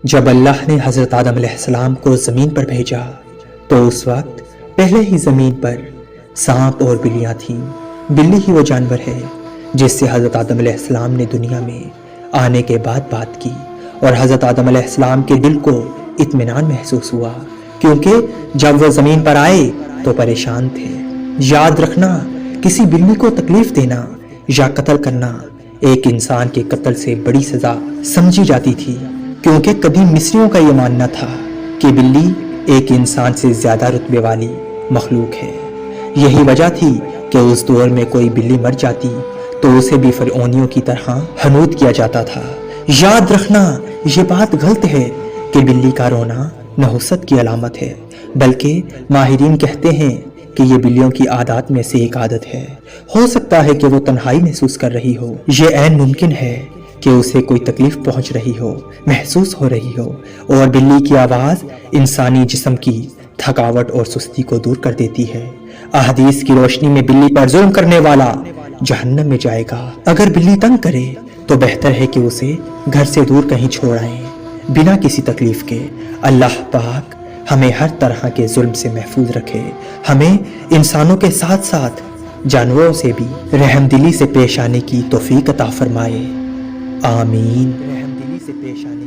جب اللہ نے حضرت آدم علیہ السلام کو زمین پر بھیجا تو اس وقت پہلے ہی زمین پر سانپ اور بلیاں تھیں۔ بلی ہی وہ جانور ہے جس سے حضرت آدم علیہ السلام نے دنیا میں آنے کے بعد بات کی، اور حضرت آدم علیہ السلام کے دل کو اطمینان محسوس ہوا، کیونکہ جب وہ زمین پر آئے تو پریشان تھے۔ یاد رکھنا، کسی بلی کو تکلیف دینا یا قتل کرنا ایک انسان کے قتل سے بڑی سزا سمجھی جاتی تھی، کیونکہ کبھی مصریوں کا یہ ماننا تھا کہ بلی ایک انسان سے زیادہ رتبے والی مخلوق ہے۔ یہی وجہ تھی کہ اس دور میں کوئی بلی مر جاتی تو اسے بھی فرعونیوں کی طرح حنوط کیا جاتا تھا۔ یاد رکھنا، یہ بات غلط ہے کہ بلی کا رونا نحوست کی علامت ہے، بلکہ ماہرین کہتے ہیں کہ یہ بلیوں کی عادات میں سے ایک عادت ہے۔ ہو سکتا ہے کہ وہ تنہائی محسوس کر رہی ہو، یہ عین ممکن ہے کہ اسے کوئی تکلیف پہنچ رہی ہو، محسوس ہو رہی ہو، اور بلی کی آواز انسانی جسم کی تھکاوٹ اور سستی کو دور کر دیتی ہے۔ احادیث کی روشنی میں بلی پر ظلم کرنے والا جہنم میں جائے گا۔ اگر بلی تنگ کرے تو بہتر ہے کہ اسے گھر سے دور کہیں چھوڑ آئیں بنا کسی تکلیف کے۔ اللہ پاک ہمیں ہر طرح کے ظلم سے محفوظ رکھے، ہمیں انسانوں کے ساتھ ساتھ جانوروں سے بھی رحم دلی سے پیش آنے کی توفیق عطا فرمائے، آمین۔ رحم دلی سے پیش آنے